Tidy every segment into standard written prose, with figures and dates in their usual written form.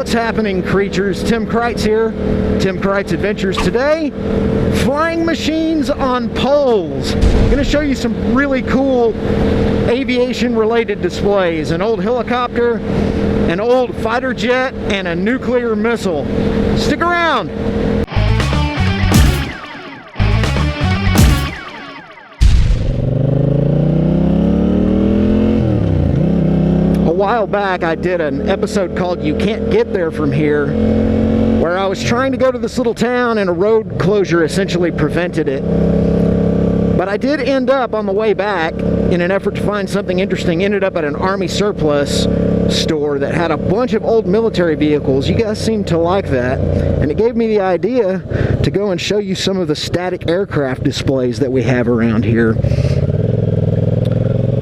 What's happening, creatures? Tim Kreitz here. Tim Kreitz Adventures today. Flying machines on poles. I'm going to show you some really cool aviation-related displays. An old helicopter, an old fighter jet, and a nuclear missile. Stick around. A while back I did an episode called You Can't Get There From Here, where I was trying to go to this little town and a road closure essentially prevented it. But I did end up on the way back, in an effort to find something interesting, ended up at an Army surplus store that had a bunch of old military vehicles. You guys seem to like that, and it gave me the idea to go and show you some of the static aircraft displays that we have around here.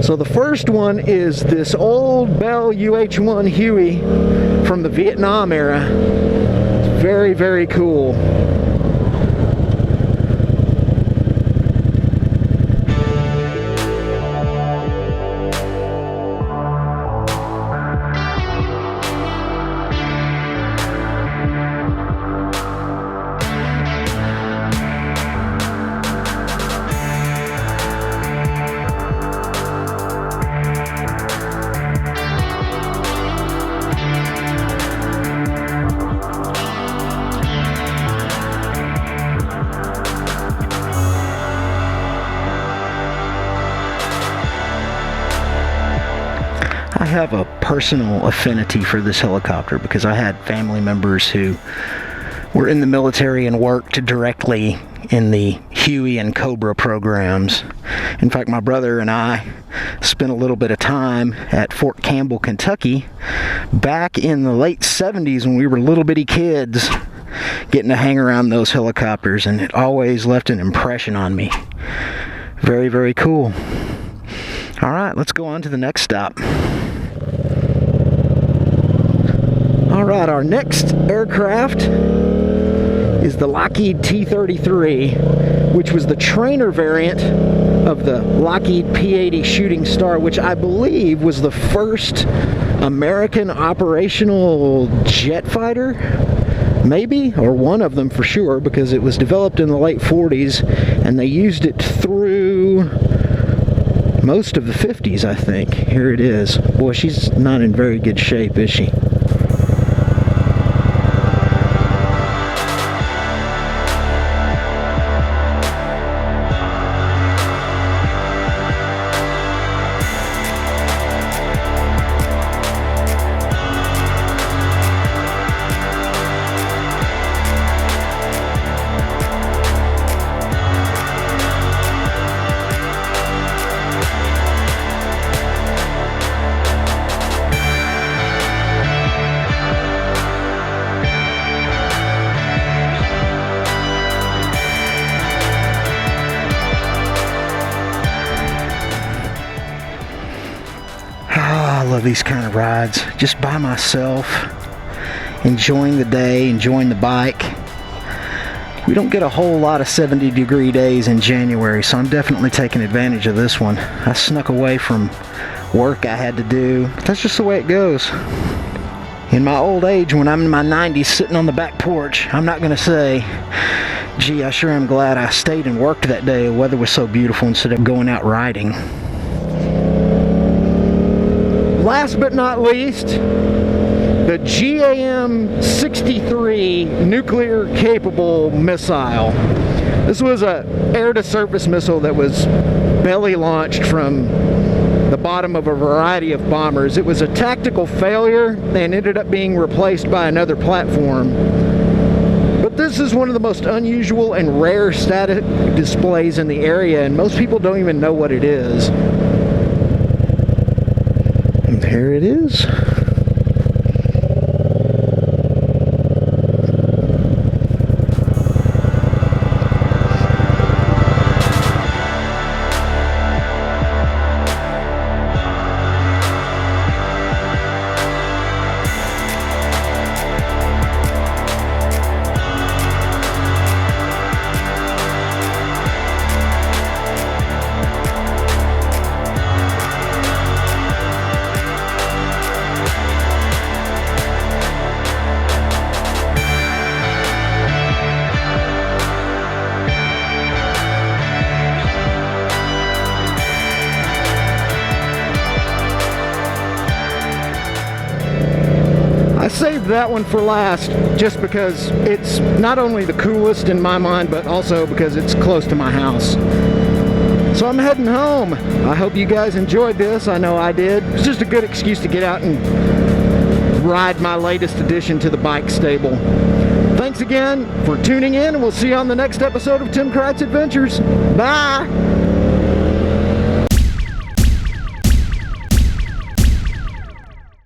So the first one is this old Bell UH-1 Huey from the Vietnam era. It's very, very cool. I have a personal affinity for this helicopter because I had family members who were in the military and worked directly in the Huey and Cobra programs. In fact, my brother and I spent a little bit of time at Fort Campbell, Kentucky back in the late 70s when we were little bitty kids, getting to hang around those helicopters, and it always left an impression on me. Very, very cool. All right, let's go on to the next stop. All right, our next aircraft is the Lockheed T-33, which was the trainer variant of the Lockheed P-80 Shooting Star, which I believe was the first American operational jet fighter, maybe, or one of them for sure, because it was developed in the late 40s, and they used it through most of the 50s, I think. Here it is. Boy, she's not in very good shape, is she? I love these kind of rides, just by myself, enjoying the day, enjoying the bike. We don't get a whole lot of 70-degree days in January, so I'm definitely taking advantage of this one. I snuck away from work I had to do, but that's just the way it goes. In my old age, when I'm in my 90s sitting on the back porch, I'm not going to say, gee, I sure am glad I stayed and worked that day. The weather was so beautiful instead of going out riding. Last but not least, the GAM-63 nuclear-capable missile. This was an air-to-surface missile that was belly launched from the bottom of a variety of bombers. It was a tactical failure and ended up being replaced by another platform. But this is one of the most unusual and rare static displays in the area, and most people don't even know what it is. And here it is. saved that one for last just because it's not only the coolest in my mind, but also because it's close to my house. So I'm heading home. I hope you guys enjoyed this. I know I did. It's just a good excuse to get out and ride my latest addition to the bike stable. Thanks again for tuning in, and we'll see you on the next episode of Tim Kreitz Adventures. Bye!